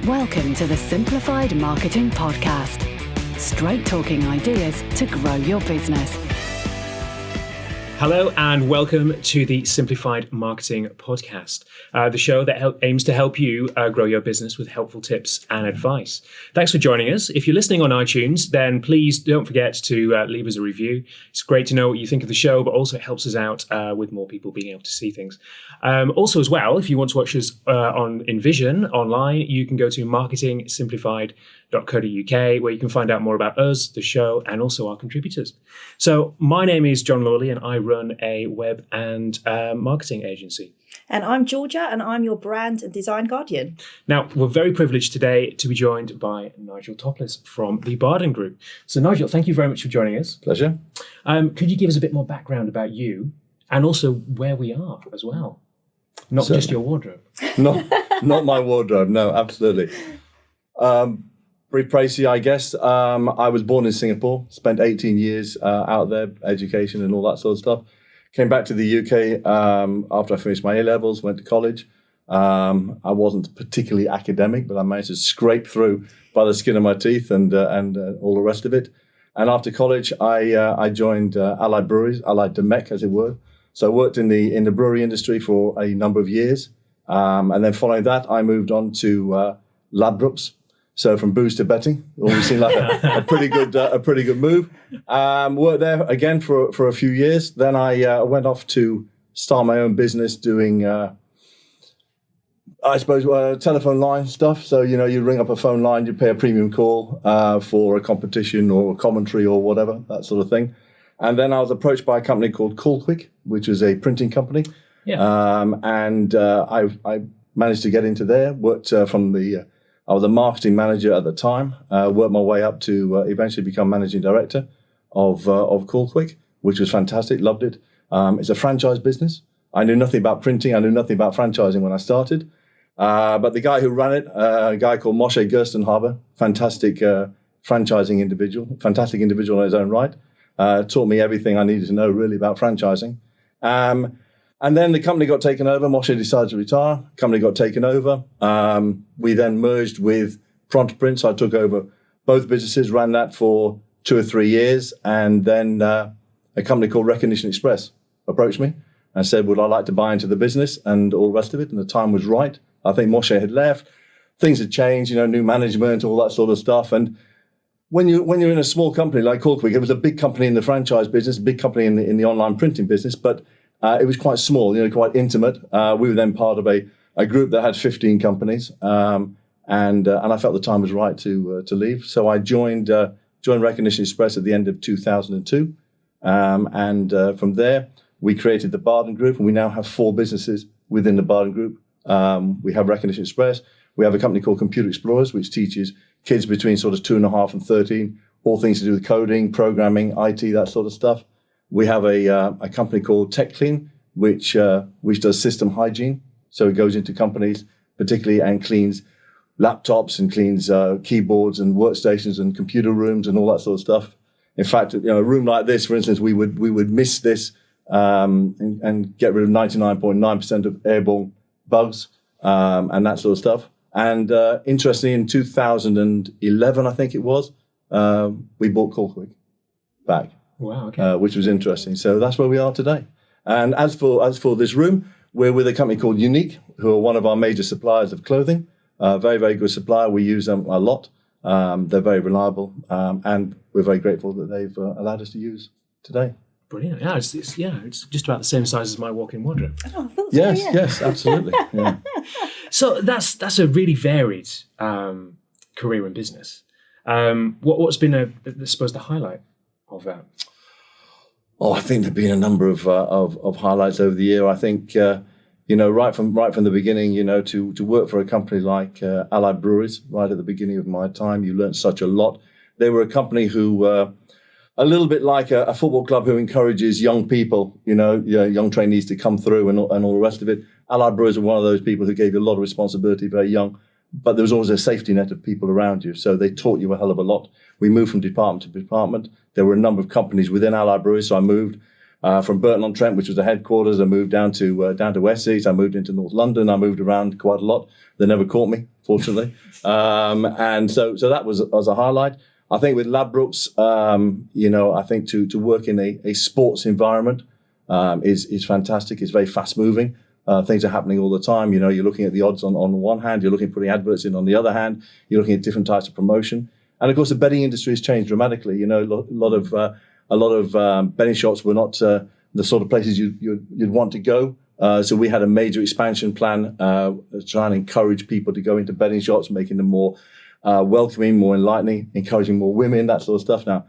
Welcome to the Simplified Marketing Podcast. Straight talking ideas to grow your business. Hello and welcome to the Simplified Marketing Podcast, the show that aims to help you grow your business with helpful tips and advice. Thanks for joining us. If you're listening on iTunes, then please don't forget to leave us a review. It's great to know what you think of the show, but also it helps us out with more people being able to see things. Also as well, if you want to watch us in vision online, you can go to marketingsimplified.co.uk, where you can find out more about us, the show, and also our contributors. So my name is John Lawley, and I run a web and marketing agency. And I'm Georgia, and I'm your brand and design guardian. Now, we're very privileged today to be joined by Nigel Toplis from the Bardon Group. So Nigel, thank you very much for joining us. Pleasure. Could you give us a bit more background about you and also where we are as well? Not just your wardrobe. Not my wardrobe, no, absolutely. Brief précis, I guess. I was born in Singapore, spent 18 years out there, education and all that sort of stuff. Came back to the UK after I finished my A-levels, went to college. I wasn't particularly academic, but I managed to scrape through by the skin of my teeth and all the rest of it. And after college, I joined Allied Breweries, Allied Domecq, as it were. So I worked in the brewery industry for a number of years. And then following that, I moved on to Ladbrokes. So from booze to betting, always seemed like a pretty good move. Worked there again for a few years. Then I went off to start my own business doing, telephone line stuff. So, you ring up a phone line, you pay a premium call for a competition or a commentary or whatever, that sort of thing. And then I was approached by a company called KallKwick, which was a printing company. Yeah. I managed to get into there, worked I was a marketing manager at the time, worked my way up to eventually become managing director of KallKwick, which was fantastic, loved it. It's a franchise business. I knew nothing about printing. I knew nothing about franchising when I started. But the guy who ran it, a guy called Moshe Gerstenhaber, fantastic franchising individual, fantastic individual in his own right, taught me everything I needed to know really about franchising. And then the company got taken over. Moshe decided to retire. Company got taken over. We then merged with Pronto Print. So I took over both businesses, ran that for 2 or 3 years. And then a company called Recognition Express approached me and said, would I like to buy into the business and all the rest of it? And the time was right. I think Moshe had left. Things had changed, new management, all that sort of stuff. And when you're in a small company like KallKwick, it was a big company in the franchise business, a big company in the online printing business, but it was quite small, quite intimate. We were then part of a group that had 15 companies, and I felt the time was right to leave. So I joined Recognition Express at the end of 2002, and from there we created the Bardon Group, and we now have 4 businesses within the Bardon Group. We have Recognition Express. We have a company called ComputerXplorers, which teaches kids between sort of 2.5 and 13 all things to do with coding, programming, IT, that sort of stuff. We have a company called TechClean, which does system hygiene. So it goes into companies particularly and cleans laptops and cleans keyboards and workstations and computer rooms and all that sort of stuff. In fact, a room like this, for instance, we would mist this and get rid of 99.9% of airborne bugs and that sort of stuff. And interestingly, in 2011, I think it was, we bought KallKwick back. Wow, okay. Which was interesting. So that's where we are today. And as for this room, we're with a company called Unique, who are one of our major suppliers of clothing. Very, very good supplier. We use them a lot. They're very reliable. And we're very grateful that they've allowed us to use today. Brilliant. Yeah, it's just about the same size as my walk-in wardrobe. Oh, I thought so, yes, yeah. Yes, absolutely. Yeah. So that's a really varied career in business. What's been I suppose the highlight of that? Oh, I think there've been a number of highlights over the year. I think right from the beginning, to work for a company like Allied Breweries, right at the beginning of my time, you learned such a lot. They were a company who, a little bit like a football club who encourages young people, young trainees to come through and all the rest of it. Allied Breweries were one of those people who gave you a lot of responsibility very young, but there was always a safety net of people around you. So they taught you a hell of a lot. We moved from department to department. There were a number of companies within Allied Breweries, so I moved from Burton-on-Trent, which was the headquarters. I moved down to Essex. I moved into North London. I moved around quite a lot. They never caught me fortunately. And so that was a highlight. I think with Ladbrokes, I think to work in a sports environment is fantastic. It's very fast moving. Things are happening all the time. You're looking at the odds on one hand, you're looking at putting adverts in on the other hand, you're looking at different types of promotion. And of course, the betting industry has changed dramatically. A lot of betting shops were not the sort of places you'd want to go. So we had a major expansion plan trying to encourage people to go into betting shops, making them more welcoming, more enlightening, encouraging more women, that sort of stuff. Now,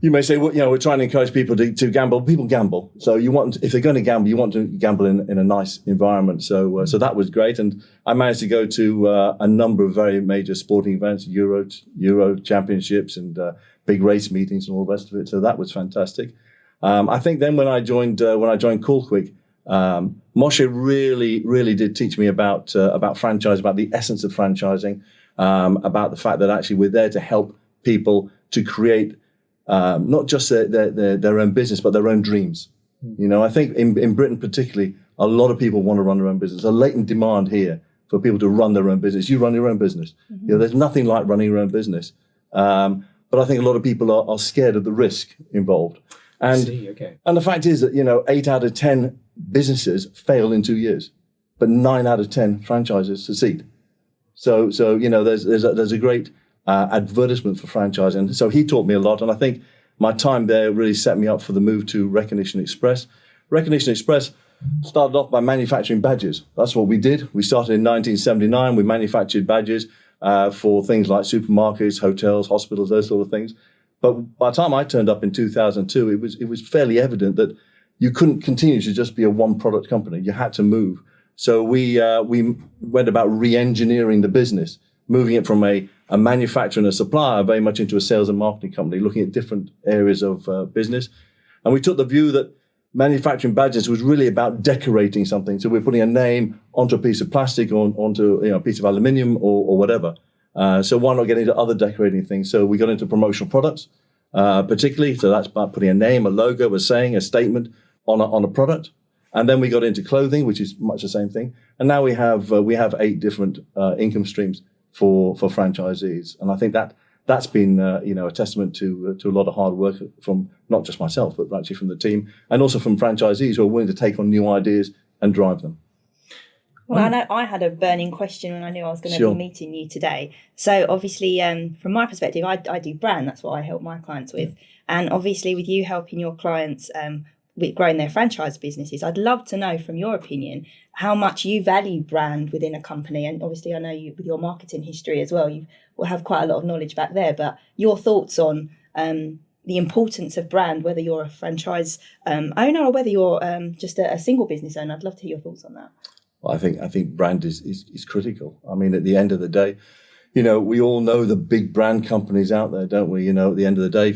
you may say, well, we're trying to encourage people to gamble. People gamble. So if they're going to gamble, you want to gamble in a nice environment. So that was great. And I managed to go to a number of very major sporting events, Euro championships and big race meetings and all the rest of it. So that was fantastic. I think then when I joined KallKwick, Moshe really did teach me about franchise, about the essence of franchising, about the fact that actually we're there to help people to create not just their own business, but their own dreams. I think in Britain particularly, a lot of people want to run their own business. A latent demand here for people to run their own business. You run your own business. Mm-hmm. There's nothing like running your own business. But I think a lot of people are scared of the risk involved. And the fact is that 8 out of 10 businesses fail in 2 years, but 9 out of 10 franchises succeed. So there's a great advertisement for franchising. So he taught me a lot, and I think my time there really set me up for the move to Recognition Express. Recognition Express started off by manufacturing badges. That's what we did. We started in 1979. We manufactured badges for things like supermarkets, hotels, hospitals, those sort of things. But by the time I turned up in 2002, it was fairly evident that you couldn't continue to just be a one-product company. You had to move. So we went about re-engineering the business, moving it from a manufacturer and a supplier very much into a sales and marketing company, looking at different areas of business. And we took the view that manufacturing badges was really about decorating something. So we're putting a name onto a piece of plastic or onto a piece of aluminium or whatever. So why not get into other decorating things? So we got into promotional products, particularly. So that's about putting a name, a logo, a saying, a statement on a product. And then we got into clothing, which is much the same thing. And now we have 8 different income streams for franchisees. And I think that's been a testament to a lot of hard work from not just myself, but actually from the team, and also from franchisees who are willing to take on new ideas and drive them. Well, I know I had a burning question when I knew I was going to be meeting you today. So obviously, from my perspective, I do brand. That's what I help my clients with. And obviously, with you helping your clients with growing their franchise businesses, I'd love to know, from your opinion, how much you value brand within a company. And obviously, I know you, with your marketing history as well, you will have quite a lot of knowledge back there. But your thoughts on the importance of brand, whether you're a franchise owner or whether you're just a single business owner. I'd love to hear your thoughts on that. Well, I think brand is critical. I mean, at the end of the day, we all know the big brand companies out there, don't we? At the end of the day,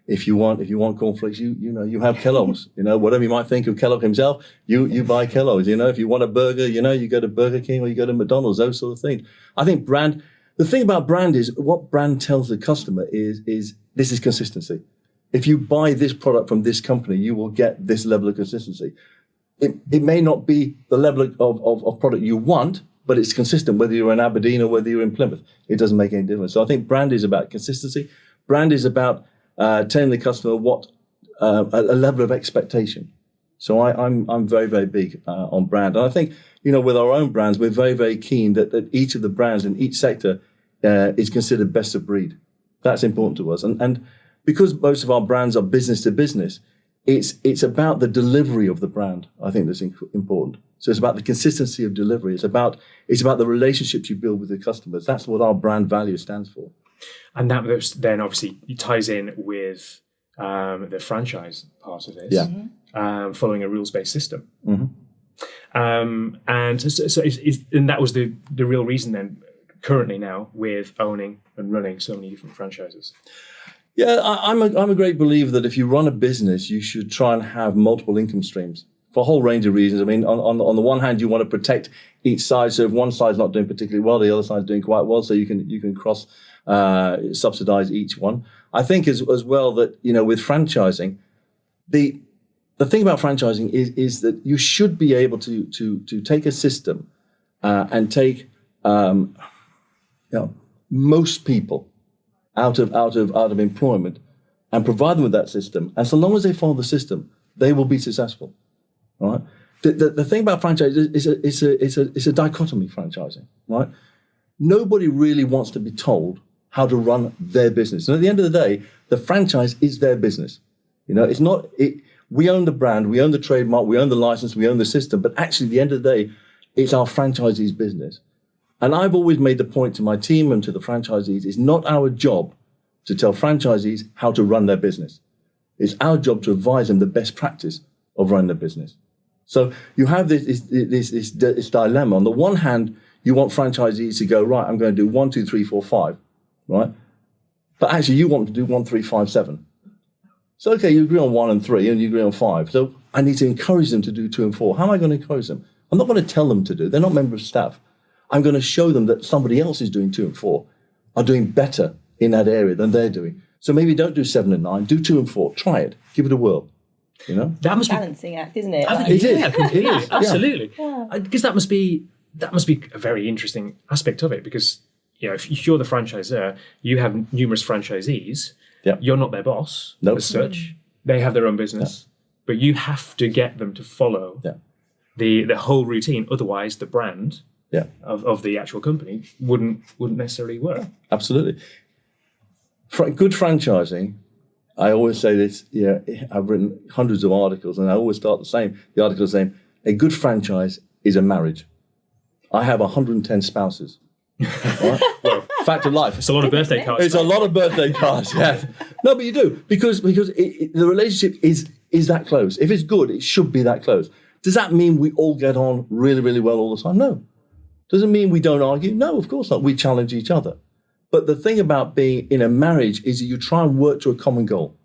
if you want cornflakes, you have Kellogg's. Whatever you might think of Kellogg himself, you buy Kellogg's. If you want a burger, you go to Burger King or you go to McDonald's. Those sort of things. I think brand. The thing about brand is what brand tells the customer is this is consistency. If you buy this product from this company, you will get this level of consistency. It may not be the level of product you want, but it's consistent whether you're in Aberdeen or whether you're in Plymouth. It doesn't make any difference. So I think brand is about consistency. Brand is about telling the customer what a level of expectation. So I'm very, very big on brand. And I think, with our own brands, we're very, very keen that each of the brands in each sector is considered best of breed. That's important to us. And because most of our brands are business to business, it's about the delivery of the brand. I think that's important. So it's about the consistency of delivery. It's about the relationships you build with the customers. That's what our brand value stands for. And that then obviously ties in with the franchise part of this, following a rules-based system. Mm-hmm. And that was the real reason then, currently now, with owning and running so many different franchises. Yeah, I'm a great believer that if you run a business, you should try and have multiple income streams for a whole range of reasons. I mean, on the one hand, you want to protect each side. So if one side's not doing particularly well, the other side's doing quite well. So you can cross subsidize each one. I think as well that with franchising, the thing about franchising is that you should be able to take a system and take most people out of employment and provide them with that system. And so long as they follow the system, they will be successful. Right? The thing about franchise is it's a dichotomy, franchising. Right? Nobody really wants to be told how to run their business. And at the end of the day, the franchise is their business. It's not we own the brand, we own the trademark, we own the license, we own the system, but actually at the end of the day, it's our franchisee's business. And I've always made the point to my team and to the franchisees, it's not our job to tell franchisees how to run their business. It's our job to advise them the best practice of running their business. So you have this dilemma. On the one hand, you want franchisees to go, right, I'm going to do 1, 2, 3, 4, 5, right? But actually you want to do 1, 3, 5, 7. So, okay, you agree on 1 and 3 and you agree on 5. So I need to encourage them to do 2 and 4. How am I going to encourage them? I'm not going to tell them to do. They're not members of staff. I'm going to show them that somebody else is doing 2 and 4, are doing better in that area than they're doing. So maybe don't do 7 and 9, do 2 and 4. Try it. Give it a whirl. That must be a balancing act, isn't it? It is. Yeah, completely. Absolutely. Yeah. Because that must be a very interesting aspect of it, because if you're the franchisor, you have numerous franchisees. Yeah. You're not their boss as such. They have their own business, but you have to get them to follow the whole routine. Otherwise, the brand of the actual company wouldn't necessarily work. Absolutely. Good franchising. I always say this. I've written hundreds of articles, and I always start the same. The article is saying a good franchise is a marriage. I have 110 spouses. Right? Well, fact of life. It's a lot of birthday cards. It's a lot of birthday cards, yes. No, but you do, because the relationship is that close. If it's good, it should be that close. Does that mean we all get on really, really well all the time? No. Does it mean we don't argue? No, of course not. We challenge each other. But the thing about being in a marriage is that you try and work to a common goal.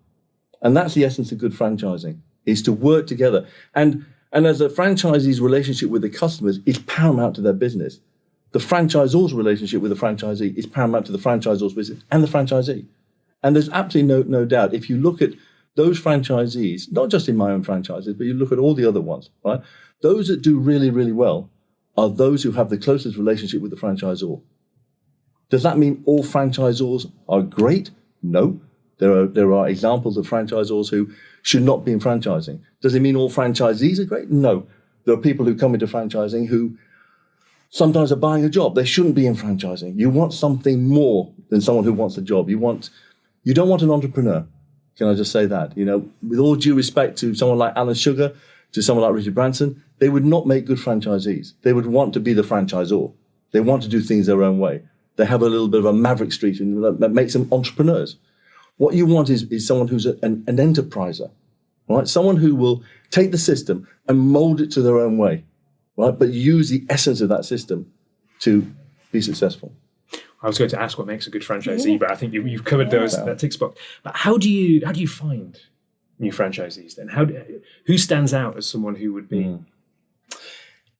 And that's the essence of good franchising, is to work together. And as a franchisee's relationship with the customers is paramount to their business, the franchisor's relationship with the franchisee is paramount to the franchisor's business and the franchisee. And there's absolutely no doubt, if you look at those franchisees, not just in my own franchises, but you look at all the other ones, right? Those that do really, really well are those who have the closest relationship with the franchisor. Does that mean all franchisors are great? No. There are examples of franchisors who should not be in franchising. Does it mean all franchisees are great? No. There are people who come into franchising who sometimes are buying a job. They shouldn't be in franchising. You want something more than someone who wants a job. You don't want an entrepreneur. Can I just say that? With all due respect to someone like Alan Sugar, to someone like Richard Branson, they would not make good franchisees. They would want to be the franchisor. They want to do things their own way. They have a little bit of a maverick streak that makes them entrepreneurs. What you want is someone who's an enterpriser, right? Someone who will take the system and mold it to their own way, right? But use the essence of that system to be successful. I was going to ask what makes a good franchisee, but I think you've covered that tick box. But how do you find new franchisees then? Who stands out as someone who would be?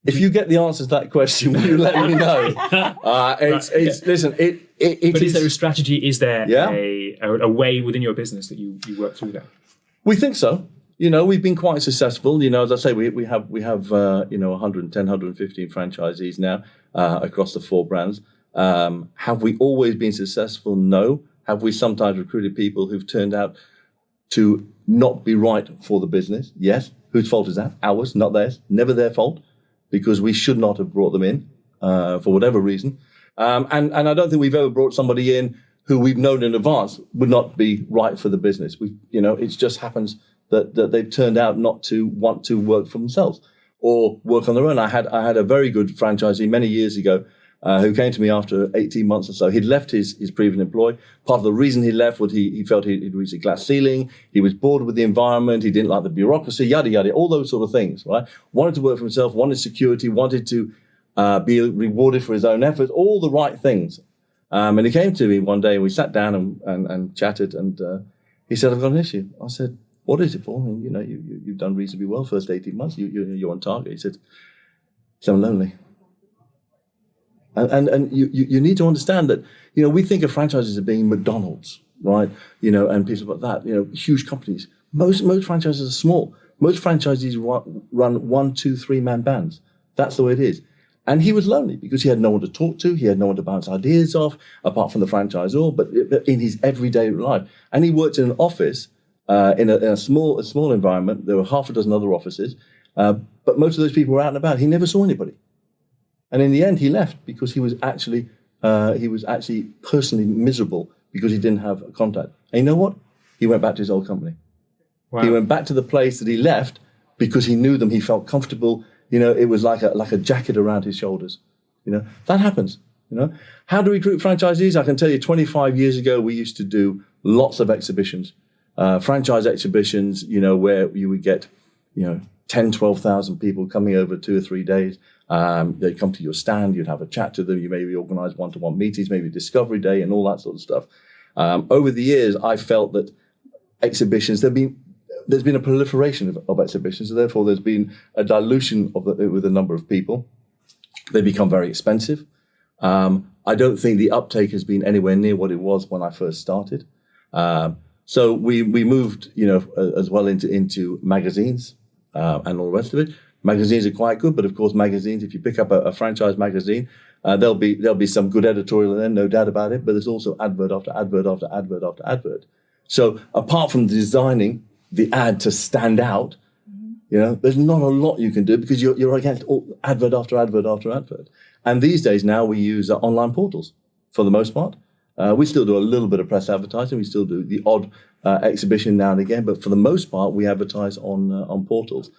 If you get the answer to that question, will you let me know? Listen, But is there a strategy? Is there a way within your business that you work through that? We think so. We've been quite successful. As I say, we have 110, 115 franchisees now across the 4 brands. Have we always been successful? No. Have we sometimes recruited people who've turned out to not be right for the business? Yes. Whose fault is that? Ours, not theirs. Never their fault, because we should not have brought them in for whatever reason. And I don't think we've ever brought somebody in who we've known in advance would not be right for the business. It just happens that they've turned out not to want to work for themselves or work on their own. I had a very good franchisee many years ago who came to me after 18 months or so. He'd left his previous employee. Part of the reason he left was he felt he'd reached a glass ceiling. He was bored with the environment. He didn't like the bureaucracy, yada, yada, all those sort of things, right? Wanted to work for himself, wanted security, wanted to be rewarded for his own efforts, all the right things. And he came to me one day and we sat down and chatted, and he said, I've got an issue. I said, what is it, Paul? I mean, you've done reasonably well first 18 months. You're on target. He said, I'm lonely. And you need to understand that, we think of franchises as being McDonald's, right? And people like that, huge companies. Most franchises are small. Most franchisees run 1, 2, 3 man bands. That's the way it is. And he was lonely because he had no one to talk to. He had no one to bounce ideas off, apart from the franchisor, but in his everyday life. And he worked in an office in a small environment. There were half a dozen other offices, but most of those people were out and about. He never saw anybody. And in the end, he left because he was actually personally miserable because he didn't have a contact. And you know what? He went back to his old company. Wow. He went back to the place that he left because he knew them. He felt comfortable. It was like a jacket around his shoulders. That happens. How do we recruit franchisees? I can tell you 25 years ago, we used to do lots of exhibitions, franchise exhibitions, where you would get, 10, 12,000 people coming over 2 or 3 days. They'd come to your stand, you'd have a chat to them, you maybe organise one-to-one meetings, maybe discovery day and all that sort of stuff. Over the years, I felt that exhibitions, there's been a proliferation of exhibitions, so therefore there's been a dilution with the number of people. They become very expensive. I don't think the uptake has been anywhere near what it was when I first started. So we moved, as well into magazines and all the rest of it. Magazines are quite good, but of course, magazines, if you pick up a franchise magazine, there'll be some good editorial in there, no doubt about it, but there's also advert after advert after advert after advert. So apart from designing the ad to stand out, there's not a lot you can do because you're against advert after advert after advert. And these days now we use online portals for the most part. We still do a little bit of press advertising. We still do the odd exhibition now and again, but for the most part, we advertise on portals.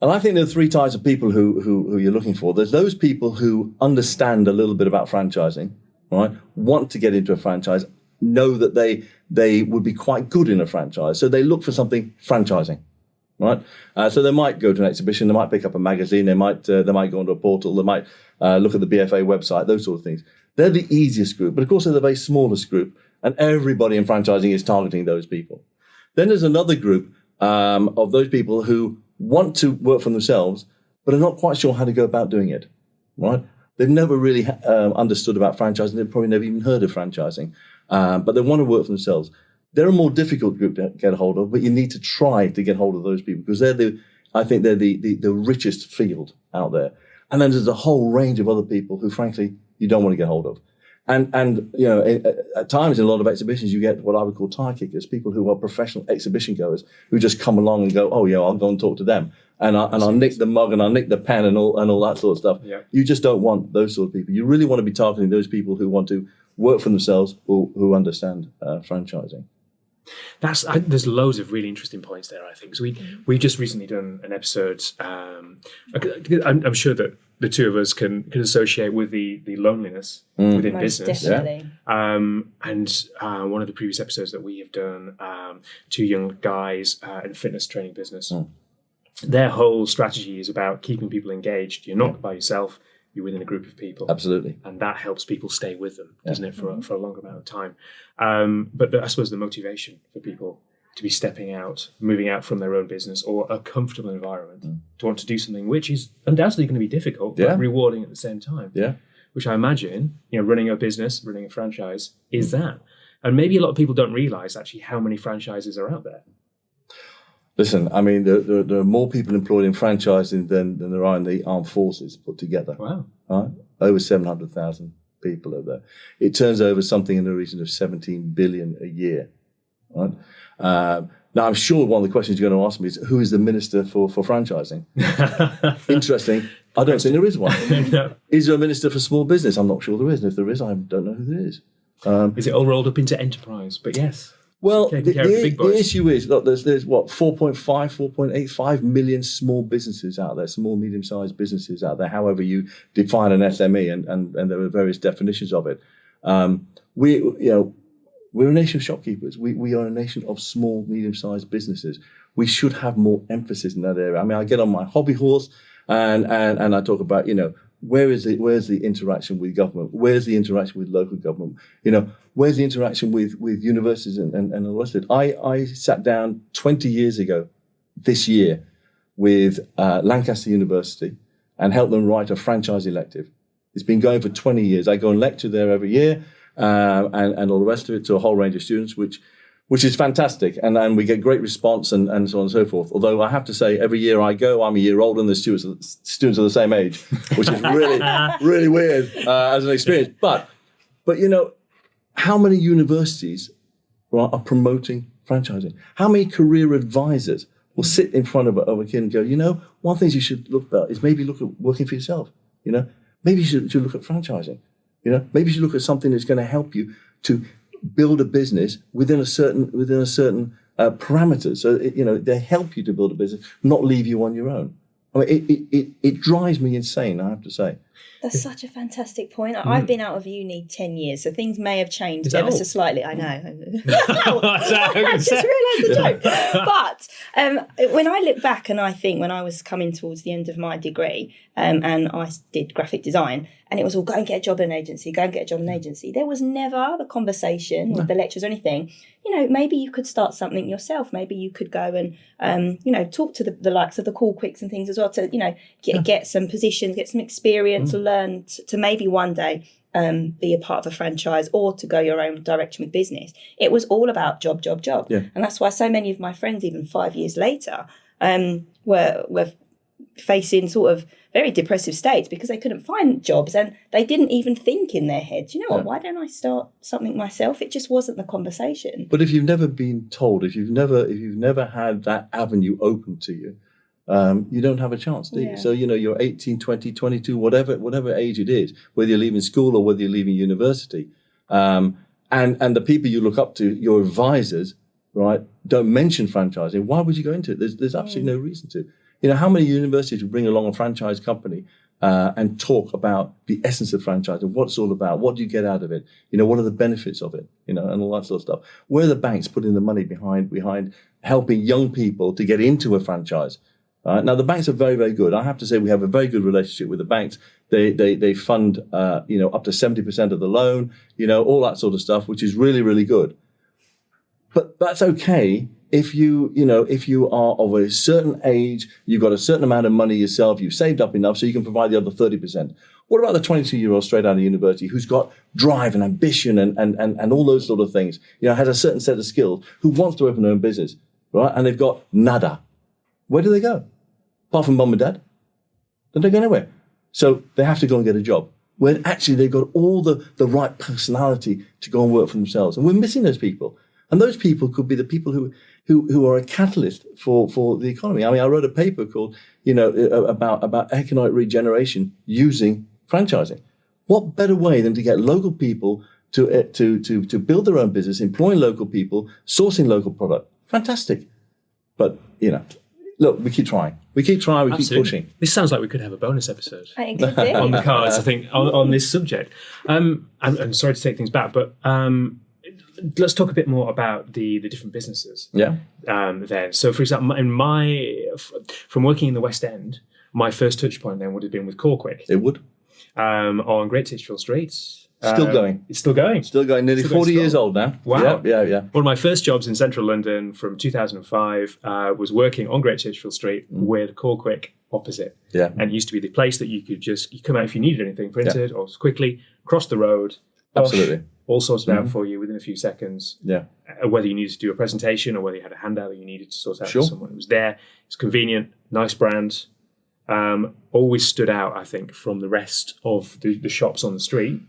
And I think there are 3 types of people who you're looking for. There's those people who understand a little bit about franchising, right? Want to get into a franchise, know that they would be quite good in a franchise. So they look for something franchising, right? So they might go to an exhibition, they might pick up a magazine, they might go onto a portal, they might look at the BFA website, those sort of things. They're the easiest group, but of course they're the very smallest group, and everybody in franchising is targeting those people. Then there's another group of those people who want to work for themselves, but are not quite sure how to go about doing it, right? They've never really understood about franchising. They've probably never even heard of franchising, but they want to work for themselves. They're a more difficult group to get a hold of, but you need to try to get hold of those people because I think they're the richest field out there. And then there's a whole range of other people who, frankly, you don't want to get hold of. And at times in a lot of exhibitions, you get what I would call tire kickers, people who are professional exhibition goers who just come along and go, oh, yeah, I'll go and talk to them. And I'll nick the mug and I'll nick the pen and all that sort of stuff. Yeah. You just don't want those sort of people. You really want to be targeting those people who want to work for themselves or who understand franchising. There's loads of really interesting points there, I think. So we've just recently done an episode. I'm sure that the two of us can associate with the loneliness within Most business. Definitely. Yeah. And one of the previous episodes that we have done, 2 young guys in fitness training business. Their whole strategy is about keeping people engaged. You're not by yourself. You're within a group of people. Absolutely. And that helps people stay with them, doesn't it, for a longer amount of time. But I suppose the motivation for people to be stepping out, moving out from their own business or a comfortable environment to want to do something which is undoubtedly going to be difficult, but rewarding at the same time. Yeah. Which I imagine, running a business, running a franchise is that. And maybe a lot of people don't realize actually how many franchises are out there. Listen, I mean, there are more people employed in franchising than there are in the armed forces put together. Wow. Right? Over 700,000 people are there. It turns over something in the region of 17 billion a year. Right? Now, I'm sure one of the questions you're going to ask me is, who is the minister for franchising? Interesting. I don't think there is one. No. Is there a minister for small business? I'm not sure there is. And if there is, I don't know who there is. Is it all rolled up into enterprise? But yes. Well, the issue is, look, there's what, 4.85 million small businesses out there, small, medium-sized businesses out there, however you define an SME, and there are various definitions of it. We're a nation of shopkeepers. We are a nation of small, medium-sized businesses. We should have more emphasis in that area. I mean, I get on my hobby horse and I talk about, where's the interaction with government? Where's the interaction with local government? Where's the interaction with universities and the rest of it? I sat down 20 years ago this year with Lancaster University and helped them write a franchise elective. It's been going for 20 years. I go and lecture there every year and all the rest of it to a whole range of students, which which is fantastic. And we get great response and so on and so forth. Although I have to say, every year I go, I'm a year older than the students are the same age, which is really, really weird as an experience. But how many universities are promoting franchising? How many career advisors will sit in front of a kid and go, one thing you should look at is maybe look at working for yourself. Maybe you should look at franchising. Maybe you should look at something that's going to help you to build a business within a certain parameters. So they help you to build a business, not leave you on your own. I mean, it drives me insane, I have to say. That's such a fantastic point. I've been out of uni 10 years, so things may have changed ever so slightly. I know. I just realised the joke. But when I look back and I think when I was coming towards the end of my degree and I did graphic design, and it was all go and get a job in an agency, there was never the conversation with the lecturers or anything. Maybe you could start something yourself. Maybe you could go and, talk to the likes of the KallKwicks and things as well to, get some positions, get some experience, learn to maybe one day be a part of a franchise or to go your own direction with business. It was all about job. Yeah. And that's why so many of my friends, even 5 years later, were facing sort of very depressive states because they couldn't find jobs and they didn't even think in their heads, why don't I start something myself? It just wasn't the conversation. But if you've never been told, if you've never had that avenue open to you, you don't have a chance, do you? So, you're 18, 20, 22, whatever age it is, whether you're leaving school or whether you're leaving university. And the people you look up to, your advisors, right, don't mention franchising. Why would you go into it? There's absolutely no reason to. How many universities would bring along a franchise company and talk about the essence of franchising, what it's all about, what do you get out of it, what are the benefits of it, and all that sort of stuff. Where are the banks putting the money behind helping young people to get into a franchise? Now, the banks are very, very good. I have to say we have a very good relationship with the banks. They fund, up to 70% of the loan, all that sort of stuff, which is really, really good. But that's okay if you are of a certain age, you've got a certain amount of money yourself, you've saved up enough so you can provide the other 30%. What about the 22-year-old straight out of university who's got drive and ambition and all those sort of things, has a certain set of skills, who wants to open their own business, right? And they've got nada. Where do they go? Apart from mum and dad? They don't go anywhere. So they have to go and get a job, when actually they've got all the right personality to go and work for themselves. And we're missing those people. And those people could be the people who are a catalyst for the economy. I mean, I wrote a paper called, about economic regeneration using franchising. What better way than to get local people to build their own business, employing local people, sourcing local product? Fantastic. But, look, we keep trying. We keep pushing. This sounds like we could have a bonus episode It could be. on the cards, I think, on this subject. I'm sorry to take things back, but let's talk a bit more about the different businesses. Yeah. Then, so for example, from working in the West End, my first touch point then would have been with KallKwick. It would. On Great Titchfield Street. Still going. It's still going. Still going. Nearly 40 years old now. Wow. Yeah. One of my first jobs in central London from 2005 was working on Great Titchfield Street with KallKwick opposite. Yeah. And it used to be the place that you could you come out if you needed anything printed or quickly, cross the road. Absolutely. All sorted out for you within a few seconds. Yeah. Whether you needed to do a presentation or whether you had a handout that you needed to sort out Sure. for someone. It was there. It's convenient, nice brand. Always stood out, I think, from the rest of the shops on the street.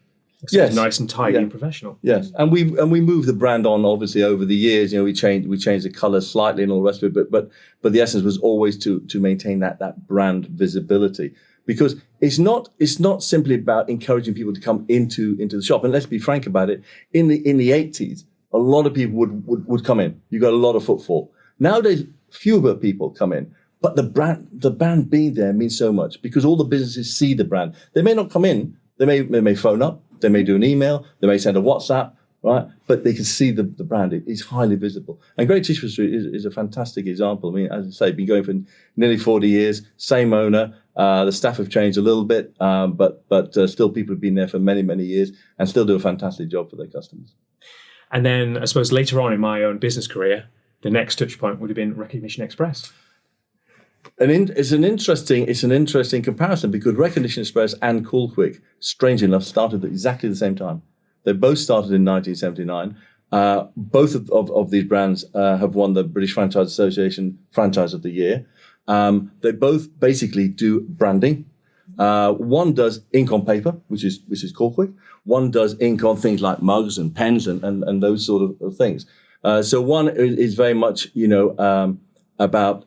Yes. Nice and tidy and professional. Yes, and we moved the brand on obviously over the years. We changed the colour slightly and all the rest of it, but the essence was always to maintain that brand visibility, because it's not simply about encouraging people to come into the shop. And let's be frank about it. In the 80s, a lot of people would come in. You got a lot of footfall. Nowadays, fewer people come in. But the brand being there means so much, because all the businesses see the brand. They may not come in. They may phone up. They may do an email. They may send a WhatsApp, right? But they can see the brand. It's highly visible. And Great Titchfield Street is a fantastic example. I mean, as I say, been going for nearly 40 years. Same owner. The staff have changed a little bit, but still people have been there for many, many years and still do a fantastic job for their customers. And then I suppose later on in my own business career, the next touch point would have been Recognition Express. It's an interesting comparison, because Recognition Express and KallKwick, strangely enough, started at exactly the same time. They both started in 1979, Both of these brands have won the British Franchise Association Franchise of the Year. They both basically do branding. One does ink on paper, which is KallKwick. One does ink on things like mugs and pens and those sort of things. So one is very much, about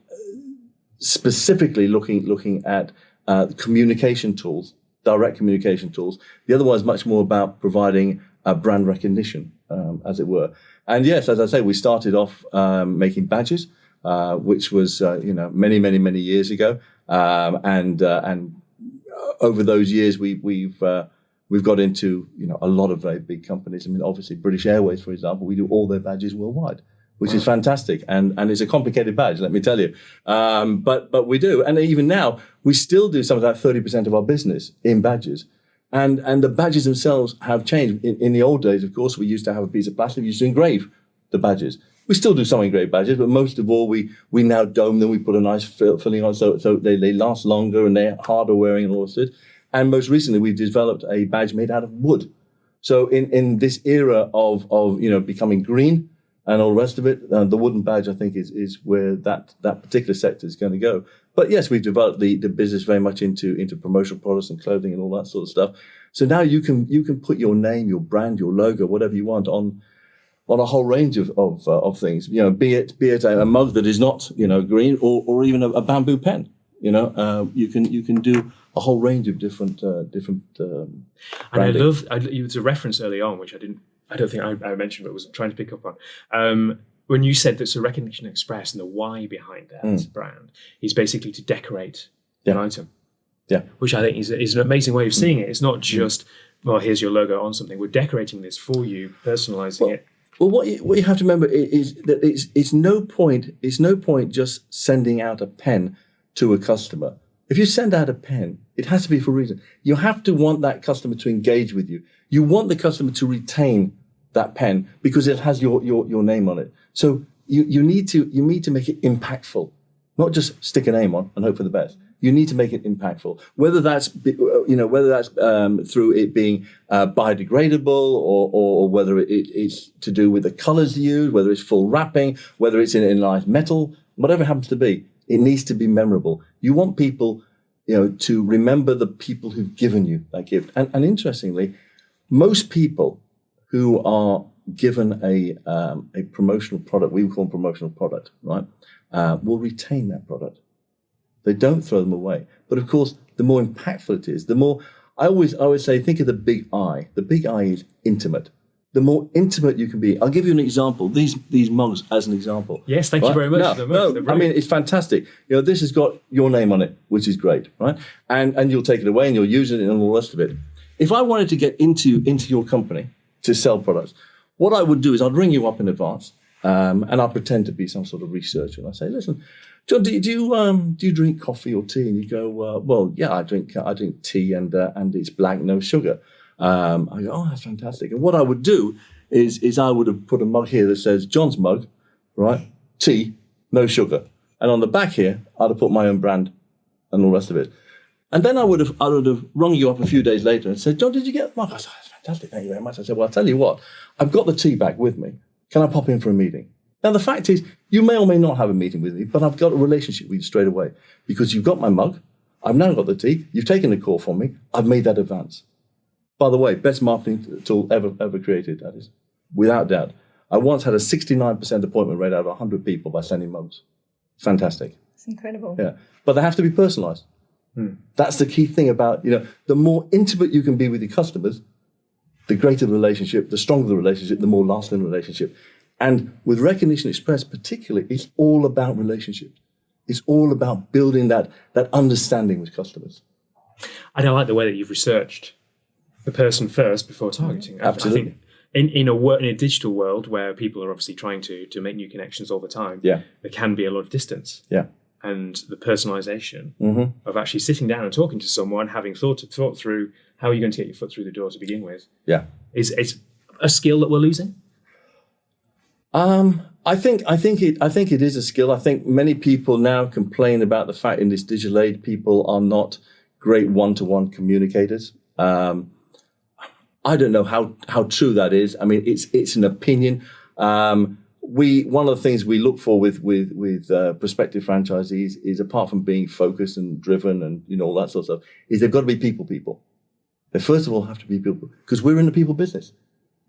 specifically looking at communication tools, direct communication tools. The other one is much more about providing brand recognition, as it were. And yes, as I say, we started off making badges, which was many years ago, and over those years we've got into a lot of very big companies. I mean, obviously British Airways, for example, we do all their badges worldwide, which is fantastic, and it's a complicated badge, let me tell you. But we do, and even now we still do something like 30% of our business in badges. And the badges themselves have changed. In the old days, of course, we used to have a piece of plastic. We used to engrave the badges. We still do some engraved badges, but most of all, we now dome them. We put a nice filling on so they last longer and they're harder wearing and all this. And most recently, we developed a badge made out of wood. So in this era of becoming green and all the rest of it, the wooden badge, I think, is where that particular sector is going to go. But yes, we've developed the business very much into promotional products and clothing and all that sort of stuff. So now you can put your name, your brand, your logo, whatever you want on a whole range of things. Be it a mug that is not green or even a bamboo pen. You can do a whole range of different. And I love it was a reference early on, which I don't think I mentioned, but was trying to pick up on. When you said that's a Recognition Express and the why behind that brand is basically to decorate an item. Yeah. Which I think is an amazing way of seeing it. It's not just, well, here's your logo on something. We're decorating this for you, personalizing it. Well, what you have to remember is that it's no point just sending out a pen to a customer. If you send out a pen, it has to be for a reason. You have to want that customer to engage with you. You want the customer to retain that pen because it has your name on it. So you need to make it impactful, not just stick a name on and hope for the best. You need to make it impactful, whether that's through it being biodegradable or whether it's to do with the colors used, whether it's full wrapping, whether it's in nice metal, whatever it happens to be. It needs to be memorable. You want people, to remember the people who've given you that gift. And interestingly, most people who are given a promotional product, we call promotional product, right, will retain that product. They don't throw them away. But of course, the more impactful it is, the more, I always say, think of the big I. The big I is intimate. The more intimate you can be. I'll give you an example. These mugs as an example. Yes, thank you very much. I mean, it's fantastic. This has got your name on it, which is great, right? And you'll take it away and you'll use it and all the rest of it. If I wanted to get into your company to sell products, what I would do is I'd ring you up in advance and I'd pretend to be some sort of researcher. And I say, listen, John, do you drink coffee or tea? And you go, well, yeah, I drink tea and it's black, no sugar. I go, oh, that's fantastic. And what I would do is I would have put a mug here that says John's mug, right? Tea, no sugar. And on the back here, I'd have put my own brand and all the rest of it. And then I would have rung you up a few days later and said, John, did you get the mug? I said, that's fantastic, thank you very much. I said, well, I'll tell you what, I've got the tea bag with me. Can I pop in for a meeting? Now, the fact is, you may or may not have a meeting with me, but I've got a relationship with you straight away because you've got my mug. I've now got the tea. You've taken the call from me. I've made that advance. By the way, best marketing tool ever created, that is, without doubt. I once had a 69% appointment rate out of 100 people by sending mugs. Fantastic. It's incredible. Yeah, but they have to be personalized. That's the key thing about, the more intimate you can be with your customers, the greater the relationship, the stronger the relationship, the more lasting the relationship. And with Recognition Express particularly, it's all about relationships. It's all about building that understanding with customers. And I like the way that you've researched the person first before targeting. Absolutely. I think in a digital world where people are obviously trying to make new connections all the time, there can be a lot of distance. Yeah. And the personalization of actually sitting down and talking to someone, having thought through how are you going to get your foot through the door to begin with, is a skill that we're losing. I think it is a skill. I think many people now complain about the fact in this digital age people are not great one-to-one communicators. I don't know how true that is. I mean, it's an opinion. One of the things we look for with prospective franchisees is, apart from being focused and driven and all that sort of stuff, is they've got to be people. They first of all have to be people, because we're in the people business.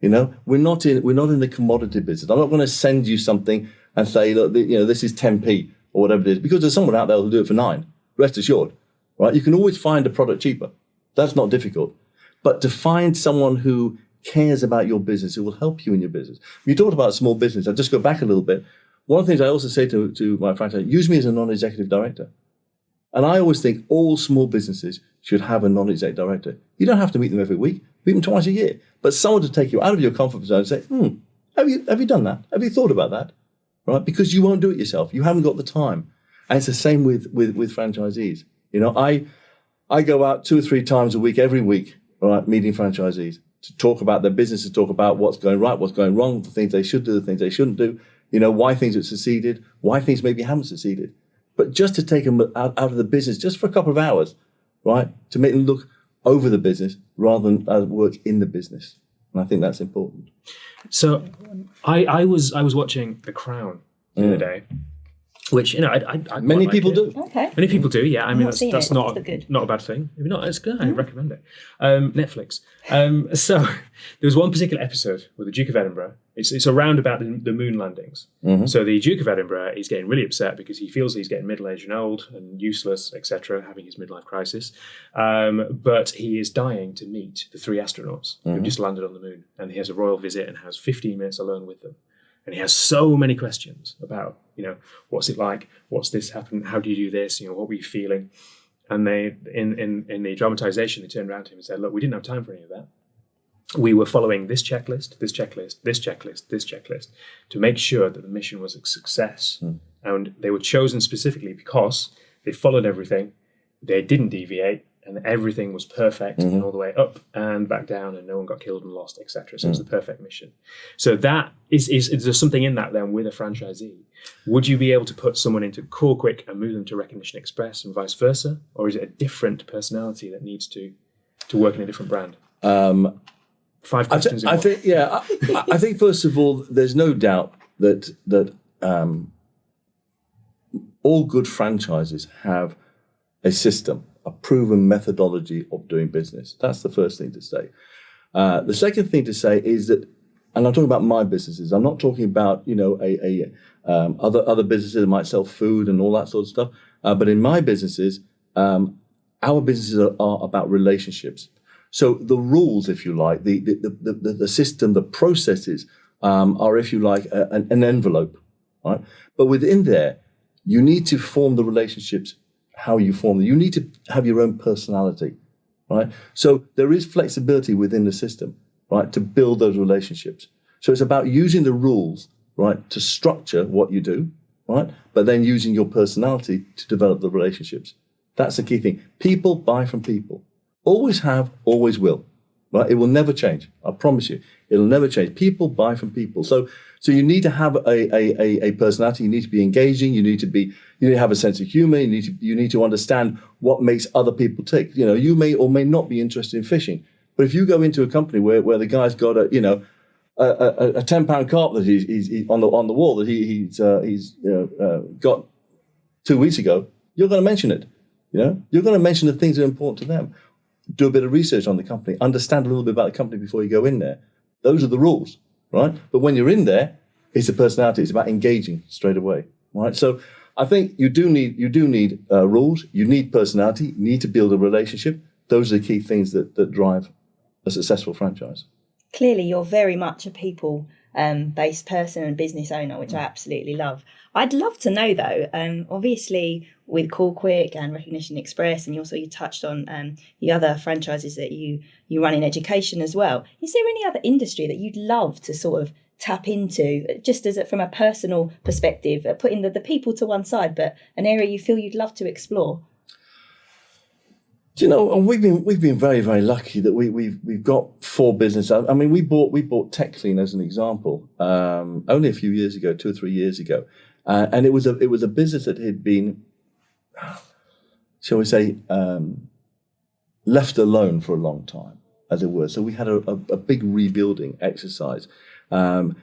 We're not in the commodity business. I'm not going to send you something and say, look, this is 10p or whatever it is, because there's someone out there who'll do it for 9. Rest assured, right? You can always find a product cheaper. That's not difficult. But to find someone who cares about your business, who will help you in your business. You talked about small business. I'll just go back a little bit. One of the things I also say to my franchise, use me as a non-executive director. And I always think all small businesses should have a non-exec director. You don't have to meet them every week, meet them twice a year. But someone to take you out of your comfort zone and say, have you done that? Have you thought about that? Right? Because you won't do it yourself. You haven't got the time. And it's the same with franchisees. I go out 2 or 3 times a week, every week, right, meeting franchisees to talk about their business, to talk about what's going right, what's going wrong, the things they should do, the things they shouldn't do, why things have succeeded, why things maybe haven't succeeded. But just to take them out of the business just for a couple of hours, right, to make them look over the business rather than work in the business. And I think that's important. So I was watching The Crown the other day, which I many people do. Okay. Many people do, yeah. I mean, that's not a bad thing. If not, it's good. I recommend it. Netflix. So there was one particular episode with the Duke of Edinburgh. It's around about the moon landings. Mm-hmm. So the Duke of Edinburgh is getting really upset because he feels he's getting middle-aged and old and useless, etc., having his midlife crisis. But he is dying to meet the 3 astronauts who've just landed on the moon. And he has a royal visit and has 15 minutes alone with them. And he has so many questions about, what's it like? What's this happened? How do you do this? What were you feeling? And they, in the dramatization, they turned around to him and said, look, we didn't have time for any of that. We were following this checklist, this checklist, this checklist, this checklist to make sure that the mission was a success. And they were chosen specifically because they followed everything. They didn't deviate. And everything was perfect and all the way up and back down, and no one got killed and lost, etc. So it was the perfect mission. So that is there something in that then with a franchisee? Would you be able to put someone into KallKwick and move them to Recognition Express and vice versa? Or is it a different personality that needs to work in a different brand? 5 questions. I think first of all, there's no doubt that all good franchises have a system, a proven methodology of doing business. That's the first thing to say. The second thing to say is that, and I'm talking about my businesses. I'm not talking about other businesses that might sell food and all that sort of stuff. But in my businesses, our businesses are about relationships. So the rules, if you like, the system, the processes are, if you like, an envelope, right? But within there, you need to form the relationships how you form them. You need to have your own personality, right? So there is flexibility within the system, right, to build those relationships. So it's about using the rules, right, to structure what you do, right, but then using your personality to develop the relationships. That's the key thing. People buy from people. Always have, always will, right? It will never change. I promise you, it'll never change. People buy from people. So you need to have a personality. You need to be engaging. You need to have a sense of humor. You need to understand what makes other people tick. You may or may not be interested in fishing, but if you go into a company where the guy's got a £10 carp that he's on the wall that he's got 2 weeks ago, you're going to mention it. You're going to mention the things that are important to them. Do a bit of research on the company. Understand a little bit about the company before you go in there. Those are the rules, right? But when you're in there, it's the personality. It's about engaging straight away, right? So I think you do need rules. You need personality. You need to build a relationship. Those are the key things that drive a successful franchise. Clearly, you're very much a people-based person and business owner, which I absolutely love. I'd love to know, though, obviously with KallKwick and Recognition Express, and also you touched on the other franchises that you run in education as well. Is there any other industry that you'd love to sort of tap into, just from a personal perspective, putting the people to one side, but an area you feel you'd love to explore? And we've been very, very lucky that we've got 4 businesses. I mean, we bought TechClean as an example only a few years ago, 2 or 3 years ago, and it was a business that had been, shall we say, left alone for a long time. as it were. So we had a big rebuilding exercise. And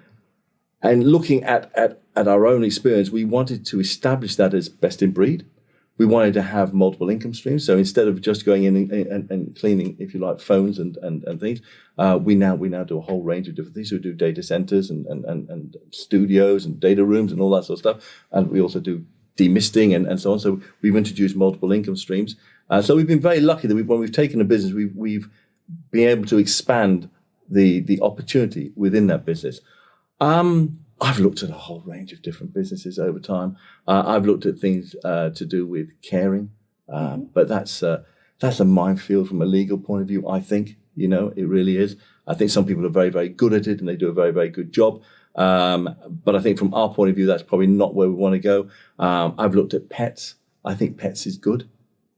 looking at our own experience, we wanted to establish that as best in breed. We wanted to have multiple income streams. So instead of just going in and cleaning, if you like, phones and things, we now do a whole range of different things. So we do data centers and studios and data rooms and all that sort of stuff. And we also do demisting and so on. So we've introduced multiple income streams. So we've been very lucky that when we've taken a business, we've been able to expand the opportunity within that business. I've looked at a whole range of different businesses over time. I've looked at things to do with caring, but that's a minefield from a legal point of view. I think, it really is. I think some people are very, very good at it and they do a very, very good job. But I think from our point of view, that's probably not where we want to go. I've looked at pets. I think pets is good.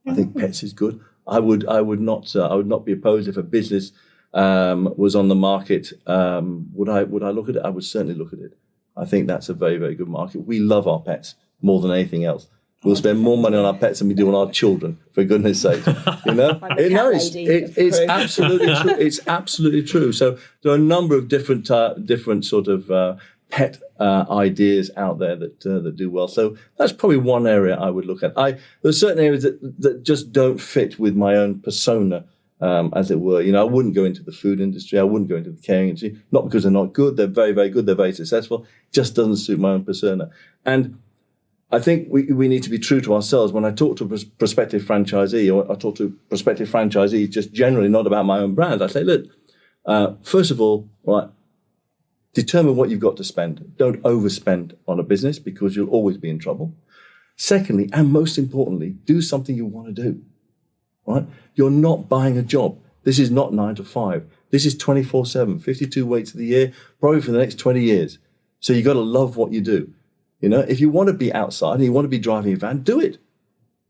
I think pets is good. I would not be opposed if a business was on the market. Would I look at it? I would certainly look at it. I think that's a very, very good market. We love our pets more than anything else. We'll spend more money on our pets than we do on our children, for goodness sake. It's absolutely true. It's absolutely true. So there are a number of different sort of pet ideas out there that do well. So that's probably one area I would look at. There's certain areas that just don't fit with my own persona, as it were. I wouldn't go into the food industry. I wouldn't go into the caring industry. Not because they're not good. They're very, very good. They're very successful. Just doesn't suit my own persona. And I think we need to be true to ourselves. When I talk to a prospective franchisee, or I talk to prospective franchisees, just generally not about my own brand, I say, look, first of all, right, determine what you've got to spend. Don't overspend on a business because you'll always be in trouble. Secondly, and most importantly, do something you want to do. Right? You're not buying a job. This is not 9 to 5. This is 24/7, 52 weeks of the year, probably for the next 20 years. So you've got to love what you do. If you want to be outside and you want to be driving a van, do it.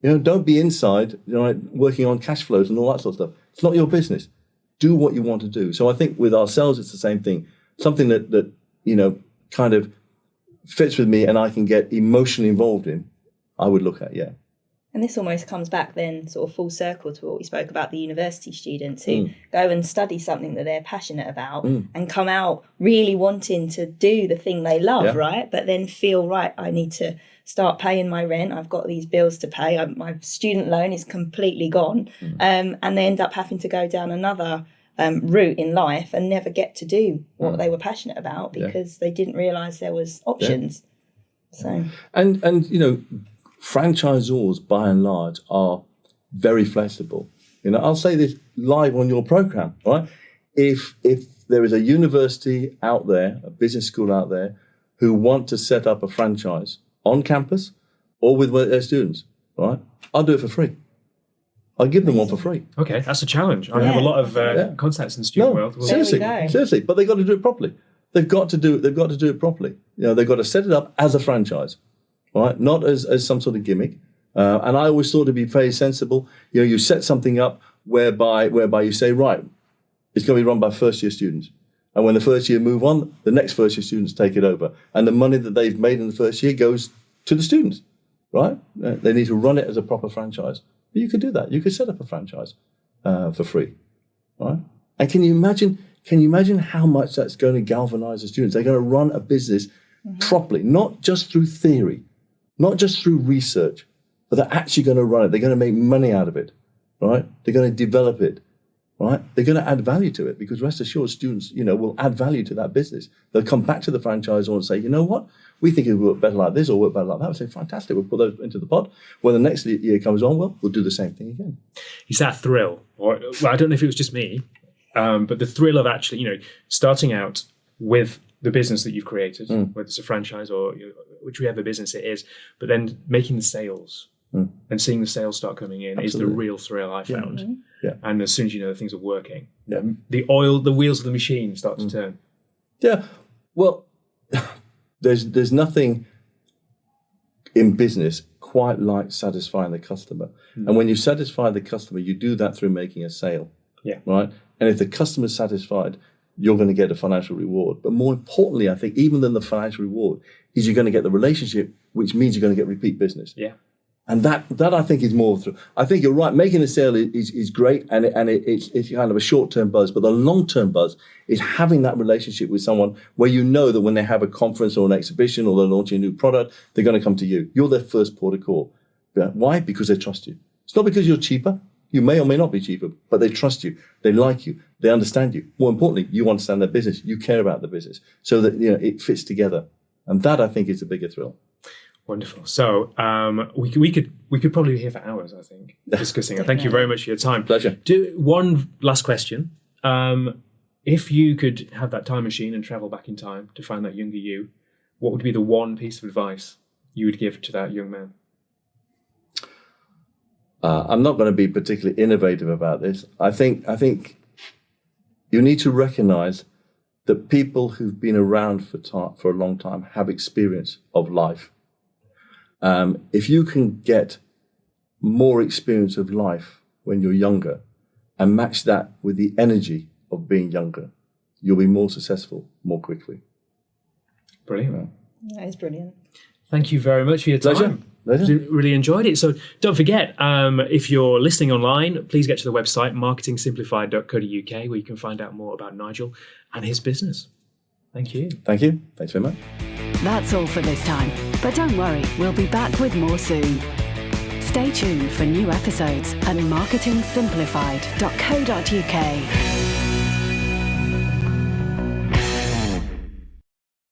Don't be inside, working on cash flows and all that sort of stuff. It's not your business. Do what you want to do. So I think with ourselves, it's the same thing. Something that kind of fits with me and I can get emotionally involved in, I would look at, yeah. And this almost comes back then sort of full circle to what we spoke about the university students who go and study something that they're passionate about and come out really wanting to do the thing they love, right? But then feel, right, I need to start paying my rent. I've got these bills to pay. My student loan is completely gone. And they end up having to go down another route in life and never get to do what they were passionate about because they didn't realise there was options. So And franchisors, by and large, are very flexible. I'll say this live on your program, right? If there is a university out there, a business school out there, who want to set up a franchise on campus or with their students, right? I'll do it for free. I'll give them one for free. Okay, that's a challenge. I have a lot of contacts in the student world. Seriously, but they've got to do it properly. They've got to do it properly. They've got to set it up as a franchise. Right, not as some sort of gimmick. And I always thought to be very sensible. You set something up whereby you say, right, it's going to be run by first year students. And when the first year move on, the next first year students take it over. And the money that they've made in the first year goes to the students, right? They need to run it as a proper franchise. But you could do that. You could set up a franchise for free, right? And can you imagine how much that's going to galvanize the students? They're going to run a business properly, not just through theory, not just through research, but they're actually going to run it. They're going to make money out of it, right? They're going to develop it, right? They're going to add value to it because rest assured students, will add value to that business. They'll come back to the franchisor and say, you know what? We think it would work better like this or work better like that. We'll say, fantastic, we'll put those into the pot. When the next year comes on, well, we'll do the same thing again. It's that thrill, I don't know if it was just me, but the thrill of actually, starting out with the business that you've created, whether it's a franchise or whichever business it is, but then making the sales and seeing the sales start coming in is the real thrill I found. Yeah. And as soon as you know that things are working, the wheels of the machine start to turn. Yeah. Well, there's nothing in business quite like satisfying the customer. And when you satisfy the customer, you do that through making a sale. Yeah. Right. And if the customer's satisfied, you're going to get a financial reward. But more importantly, I think, even than the financial reward, is you're going to get the relationship, which means you're going to get repeat business. Yeah. And that I think is more through. I think you're right. Making a sale is great, and it's kind of a short-term buzz. But the long-term buzz is having that relationship with someone where you know that when they have a conference or an exhibition or they're launching a new product, they're going to come to you. You're their first port of call. Why? Because they trust you. It's not because you're cheaper. You may or may not be cheaper, but they trust you. They like you. They understand you. More importantly, you understand their business. You care about the business, so that it fits together. And that I think is the bigger thrill. Wonderful. So we could probably be here for hours, I think, discussing it. Thank you very much for your time. Pleasure. One last question. If you could have that time machine and travel back in time to find that younger you, what would be the one piece of advice you would give to that young man? I'm not going to be particularly innovative about this. I think you need to recognize that people who've been around for a long time have experience of life. If you can get more experience of life when you're younger and match that with the energy of being younger, you'll be more successful more quickly. Brilliant. That is brilliant. Thank you very much for your time. Pleasure. Really enjoyed it. So don't forget, if you're listening online, please get to the website marketingsimplified.co.uk where you can find out more about Nigel and his business. Thank you. Thank you. Thanks very much. That's all for this time, but don't worry, we'll be back with more soon. Stay tuned for new episodes at marketingsimplified.co.uk.